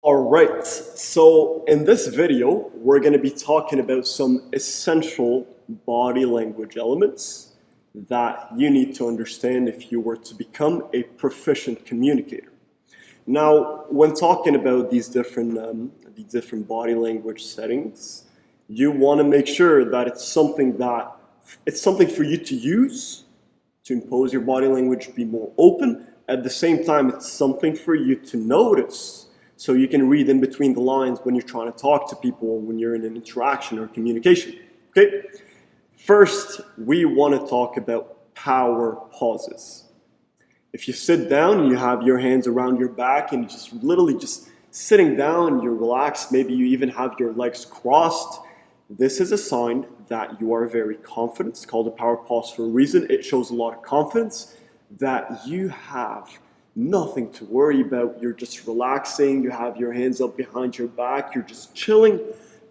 All right, so in this video, we're going to be talking about some essential body language elements that you need to understand if you were to become a proficient communicator. Now, when talking about these different body language settings, you want to make sure that it's something for you to use to impose your body language, be more open. At the same time, it's something for you to notice so you can read in between the lines when you're trying to talk to people, when you're in an interaction or communication. Okay? First, we want to talk about power pauses. If you sit down, you have your hands around your back and just literally just sitting down, you're relaxed, maybe you even have your legs crossed. This is a sign that you are very confident. It's called a power pause for a reason. It shows a lot of confidence that you have nothing to worry about. You're just relaxing. You have your hands up behind your back. You're just chilling.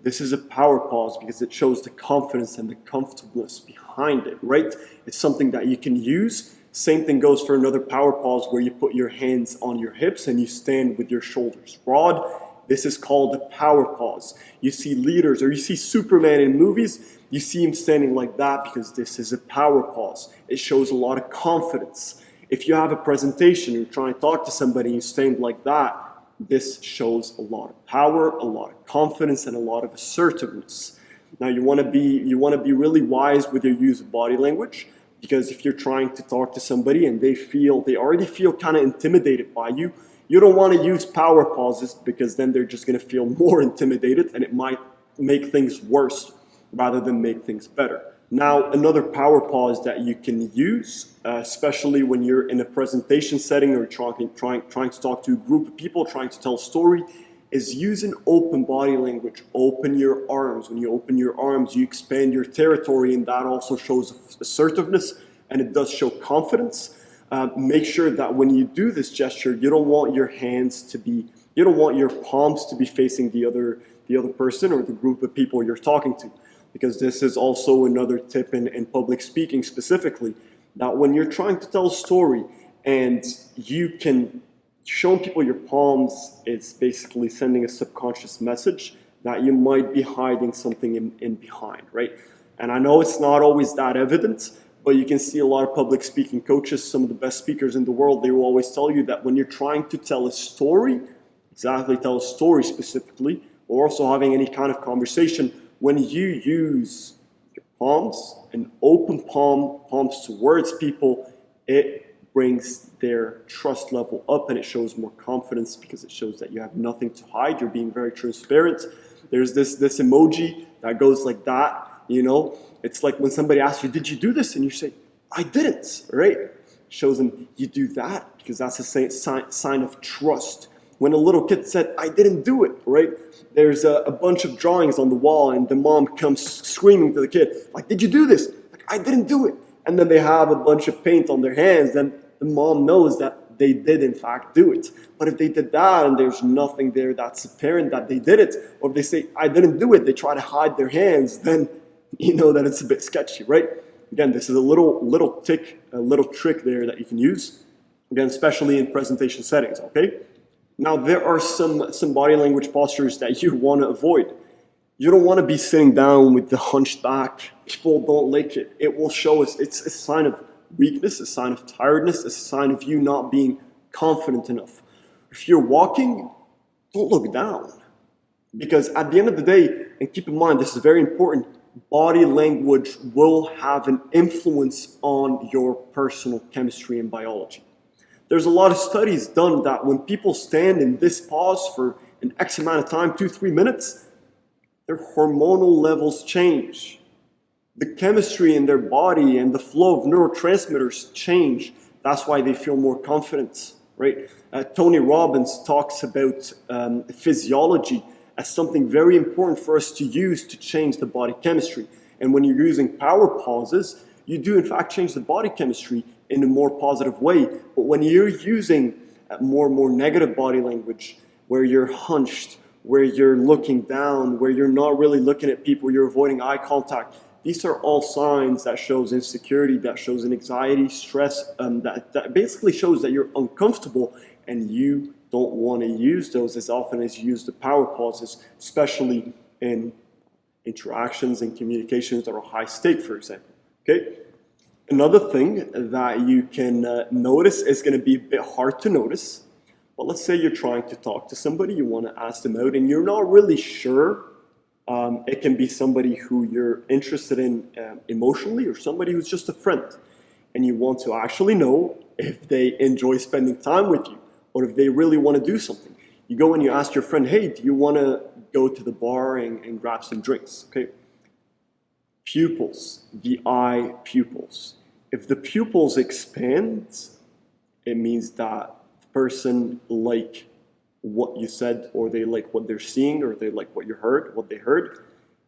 This is a power pause because it shows the confidence and the comfortableness behind it, right? It's something that you can use. Same thing goes for another power pause where you put your hands on your hips and you stand with your shoulders broad. This is called a power pause. You see leaders or you see Superman in movies, you see him standing like that because this is a power pause. It shows a lot of confidence. If you have a presentation, you're trying to talk to somebody, you stand like that, this shows a lot of power, a lot of confidence, and a lot of assertiveness. Now you want to be really wise with your use of body language, because if you're trying to talk to somebody and they already feel kind of intimidated by you, you don't want to use power pauses because then they're just going to feel more intimidated and it might make things worse rather than make things better. Now, another power pause that you can use, especially when you're in a presentation setting or trying to talk to a group of people, trying to tell a story, is using open body language. Open your arms. When you open your arms, you expand your territory, and that also shows assertiveness, and it does show confidence. Make sure that when you do this gesture, you don't want your palms to be facing the other person or the group of people you're talking to. Because this is also another tip in public speaking specifically, that when you're trying to tell a story and you can show people your palms, it's basically sending a subconscious message that you might be hiding something in behind, right? And I know it's not always that evident, but you can see a lot of public speaking coaches, some of the best speakers in the world, they will always tell you that when you're trying to tell a story, specifically, or also having any kind of conversation, when you use your palms and open palms towards people, it brings their trust level up and it shows more confidence because it shows that you have nothing to hide. You're being very transparent. There's this emoji that goes like that, you know. It's like when somebody asks you, did you do this? And you say, I didn't, right? It shows them you do that because that's a sign of trust. When a little kid said, I didn't do it, right? There's a bunch of drawings on the wall and the mom comes screaming to the kid, like, did you do this? Like, I didn't do it. And then they have a bunch of paint on their hands, then the mom knows that they did in fact do it. But if they did that and there's nothing there that's apparent that they did it, or if they say, I didn't do it, they try to hide their hands, then you know that it's a bit sketchy, right? Again, this is a little trick there that you can use, again, especially in presentation settings, okay? Now, there are some body language postures that you want to avoid. You don't want to be sitting down with the hunched back. People don't like it. It will show us, it's a sign of weakness, a sign of tiredness, a sign of you not being confident enough. If you're walking, don't look down. Because at the end of the day, and keep in mind, this is very important, body language will have an influence on your personal chemistry and biology. There's a lot of studies done that when people stand in this pause for an X amount of time, 2-3 minutes, their hormonal levels change. The chemistry in their body and the flow of neurotransmitters change. That's why they feel more confident, right? Tony Robbins talks about physiology as something very important for us to use to change the body chemistry. And when you're using power pauses, you do in fact change the body chemistry in a more positive way. But when you're using more negative body language, where you're hunched, where you're looking down, where you're not really looking at people, you're avoiding eye contact, These are all signs that shows insecurity, that shows anxiety, stress, that basically shows that you're uncomfortable and you don't want to use those as often as you use the power pauses, especially in interactions and communications that are high stake, for example. Okay. Another thing that you can notice is going to be a bit hard to notice. But let's say you're trying to talk to somebody, you want to ask them out, and you're not really sure. It can be somebody who you're interested in emotionally, or somebody who's just a friend, and you want to actually know if they enjoy spending time with you, or if they really want to do something. You go and you ask your friend, hey, do you want to go to the bar and grab some drinks? Okay. Pupils, the eye pupils. If the pupils expand, it means that the person like what you said, or they like what they're seeing, or they like what they heard.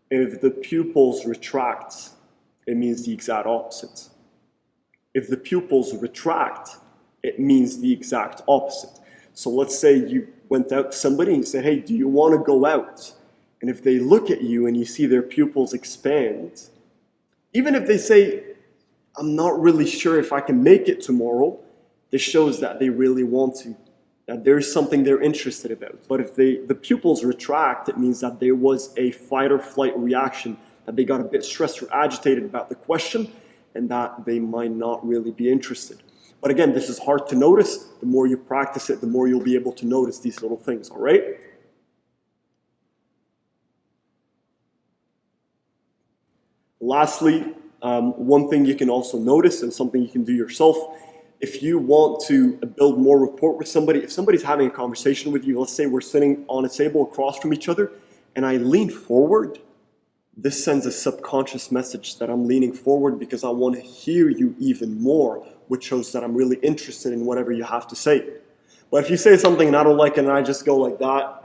If the pupils retract, it means the exact opposite. If the pupils retract, it means the exact opposite. So let's say you went out to somebody and you said, hey, do you want to go out? And if they look at you and you see their pupils expand, even if they say, I'm not really sure if I can make it tomorrow, this shows that they really want to, that there's something they're interested about. But if the pupils retract, it means that there was a fight or flight reaction, that they got a bit stressed or agitated about the question, and that they might not really be interested. But again, this is hard to notice. The more you practice it, the more you'll be able to notice these little things, all right? Lastly, one thing you can also notice, and something you can do yourself, if you want to build more rapport with somebody, if somebody's having a conversation with you, let's say we're sitting on a table across from each other, and I lean forward, this sends a subconscious message that I'm leaning forward because I want to hear you even more, which shows that I'm really interested in whatever you have to say. But if you say something and I don't like it and I just go like that,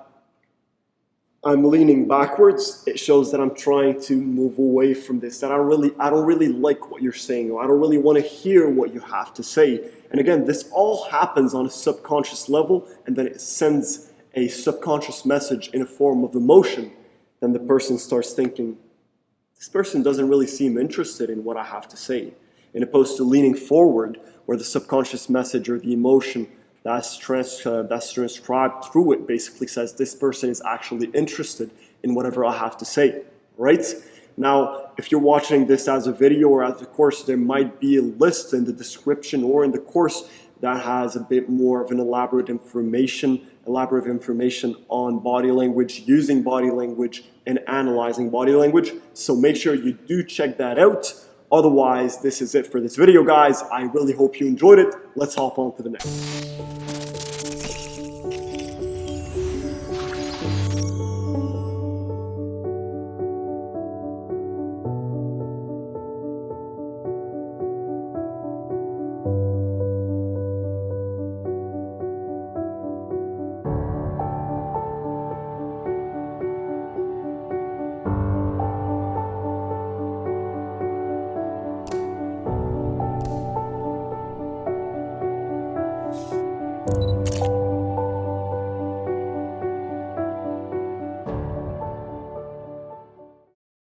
I'm leaning backwards, it shows that I'm trying to move away from this, that I don't really like what you're saying, or I don't really want to hear what you have to say. And again, this all happens on a subconscious level, and then it sends a subconscious message in a form of emotion. Then the person starts thinking, this person doesn't really seem interested in what I have to say. In opposed to leaning forward, where the subconscious message or the emotion that's transcribed through it basically says this person is actually interested in whatever I have to say, right? Now, if you're watching this as a video or as a course, there might be a list in the description or in the course that has a bit more of an elaborate information on body language, using body language, and analyzing body language. So make sure you do check that out. Otherwise, this is it for this video, guys. I really hope you enjoyed it. Let's hop on to the next.